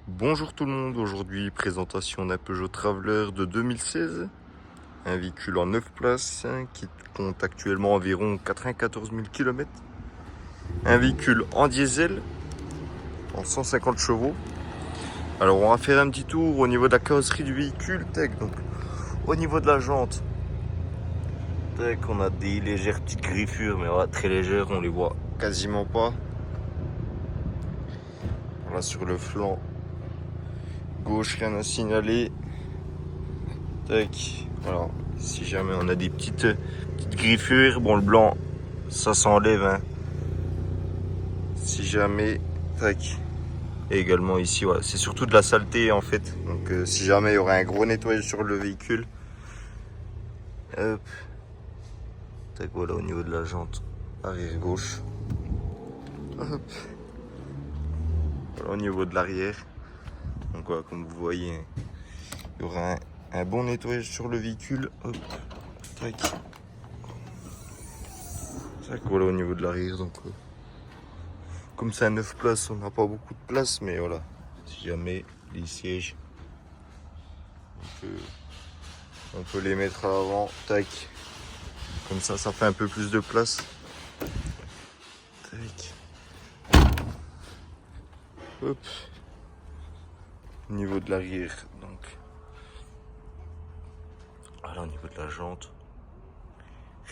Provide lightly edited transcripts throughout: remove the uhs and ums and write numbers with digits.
Bonjour tout le monde, aujourd'hui présentation d'un Peugeot Traveler de 2016, un véhicule en 9 places qui compte actuellement environ 94 000 km, un véhicule en diesel en 150 chevaux. Alors on va faire un petit tour au niveau de la carrosserie du véhicule, donc au niveau de la jante, on a des légères petites griffures, mais voilà, très légères, on les voit quasiment pas. Voilà, sur le flanc gauche, rien à signaler. Voilà, si jamais on a des petites griffures, bon, le blanc ça s'enlève, hein. Si jamais, et également ici, voilà, c'est surtout de la saleté en fait, donc si jamais il y aurait un gros nettoyage sur le véhicule, hop, voilà, au niveau de la jante arrière gauche, hop, voilà, au niveau de l'arrière, donc voilà, comme vous voyez, il y aura un bon nettoyage sur le véhicule, hop, voilà, au niveau de l'arrière, donc comme c'est un 9 places, on n'a pas beaucoup de place, mais voilà, si jamais les sièges, on peut les mettre à l'avant, comme ça fait un peu plus de place. Hop. Au niveau de l'arrière, donc voilà, au niveau de la jante,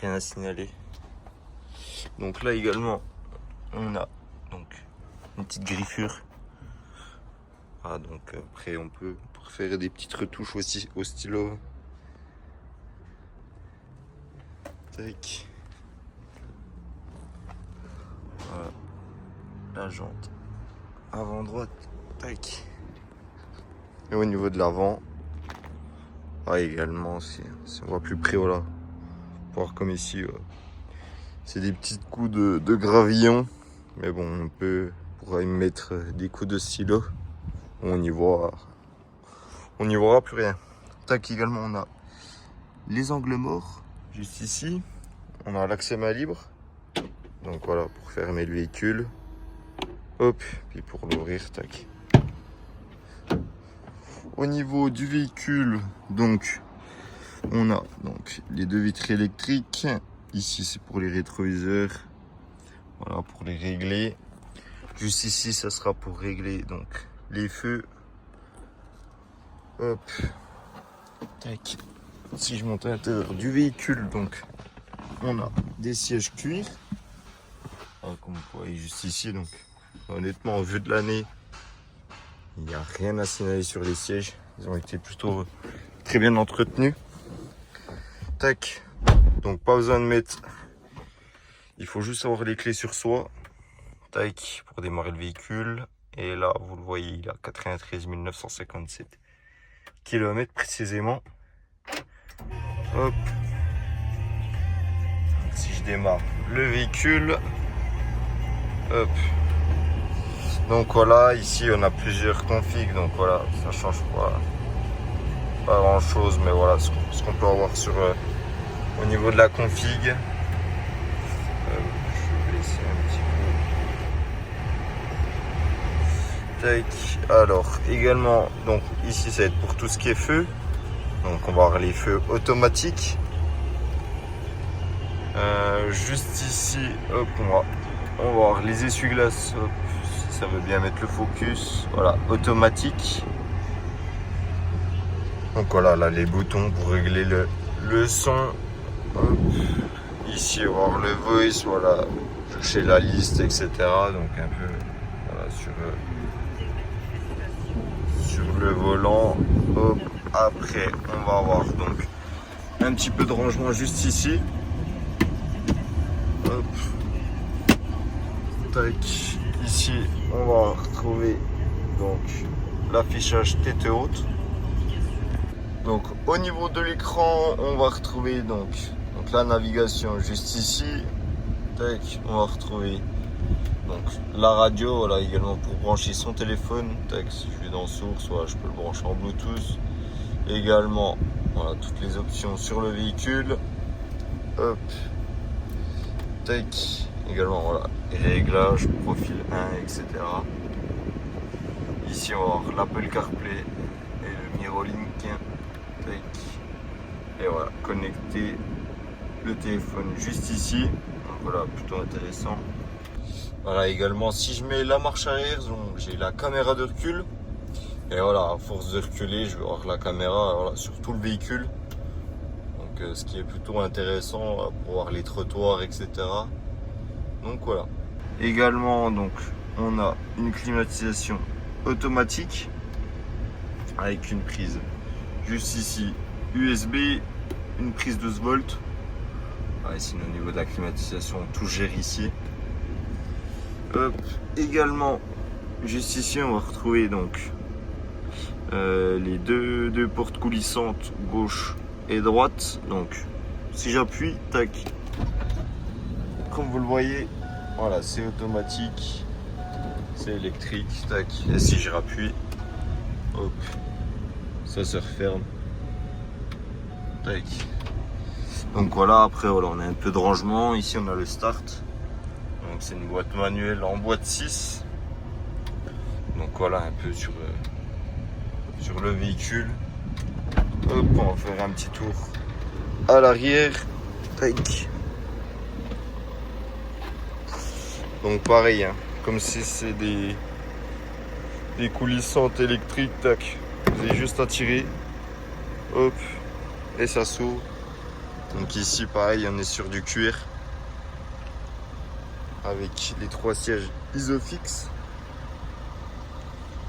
rien à signaler. Donc là également, on a donc une petite griffure. Ah, donc après on peut faire des petites retouches aussi au stylo. Voilà, la jante avant droite, et au niveau de l'avant, également, si on voit plus près, voilà, voir comme ici, c'est des petits coups de gravillon, mais bon, pourra y mettre des coups de stylo, on n'y verra plus rien. Également, on a les angles morts juste ici, on a l'accès main libre, donc voilà, pour fermer le véhicule, hop, puis pour l'ouvrir, Au niveau du véhicule, donc on a donc les deux vitres électriques. Ici c'est pour les rétroviseurs. Voilà, pour les régler. Juste ici ça sera pour régler donc les feux. Hop. Si je monte à l'intérieur du véhicule, donc on a des sièges cuir. Voilà, comme vous voyez juste ici, donc honnêtement au vu de l'année, il n'y a rien à signaler sur les sièges. Ils ont été plutôt très bien entretenus. Donc pas besoin de mettre. Il faut juste avoir les clés sur soi. Pour démarrer le véhicule. Et là, vous le voyez, il a 93 957 km précisément. Hop. Si je démarre le véhicule. Hop. Donc voilà, ici on a plusieurs configs, donc voilà, ça change pas grand chose, mais voilà ce qu'on peut avoir sur au niveau de la config. Je vais essayer un petit peu. Alors également, donc ici ça va être pour tout ce qui est feu, donc on va avoir les feux automatiques. Juste ici, hop, on va avoir les essuie-glaces. Ça veut bien mettre le focus, voilà, automatique. Donc voilà, là les boutons pour régler le son. Hop. Ici on va avoir le voice, voilà, chercher la liste, etc. Donc un peu voilà, sur le volant. Hop. Après on va avoir donc un petit peu de rangement juste ici. Hop. Ici on va retrouver donc l'affichage tête haute. Donc au niveau de l'écran, on va retrouver donc la navigation juste ici. On va retrouver donc la radio, voilà, également pour brancher son téléphone. Si je vais dans source, voilà, je peux le brancher en Bluetooth. Également, voilà, toutes les options sur le véhicule. Hop. Également, voilà, réglages, profil 1, etc. Ici, on va avoir l'Apple CarPlay et le Mirrorlink. Tac. Et voilà, connecter le téléphone juste ici. Donc voilà, plutôt intéressant. Voilà, également, si je mets la marche arrière, j'ai la caméra de recul. Et voilà, à force de reculer, je vais avoir la caméra voilà, sur tout le véhicule. Donc ce qui est plutôt intéressant pour voir les trottoirs, etc. Donc voilà. Également, donc, on a une climatisation automatique avec une prise juste ici USB, une prise 12 volts. Ouais, sinon au niveau de la climatisation, tout gère ici. Hop. Également, juste ici, on va retrouver donc les deux portes coulissantes gauche et droite. Donc, si j'appuie, tac, comme vous le voyez, voilà, c'est automatique, c'est électrique, tac. Et si je rappuie, hop, ça se referme, tac. Donc voilà, après voilà, on a un peu de rangement. Ici, on a le start. Donc c'est une boîte manuelle en boîte 6. Donc voilà un peu sur le véhicule. Hop, on va faire un petit tour à l'arrière. Tac. Donc pareil, hein, comme si c'est des coulissantes électriques, tac. Vous avez juste à tirer. Hop. Et ça s'ouvre. Donc ici pareil, on est sur du cuir. Avec les 3 sièges Isofix.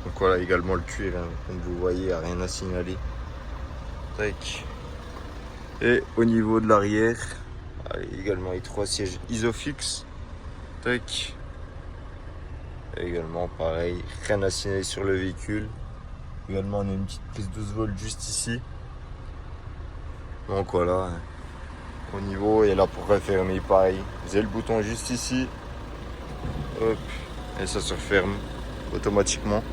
Donc voilà également le cuir, hein, comme vous voyez, il n'y a rien à signaler. Tac. Et au niveau de l'arrière, également les 3 sièges Isofix. Tac. Et également pareil, rien à signaler sur le véhicule. Également on a une petite prise 12 volts juste ici. Donc voilà. Au niveau, et là pour refermer pareil, vous avez le bouton juste ici. Hop. Et ça se referme automatiquement.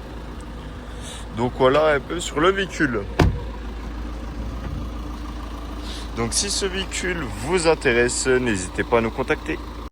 Donc voilà un peu sur le véhicule. Donc si ce véhicule vous intéresse, n'hésitez pas à nous contacter.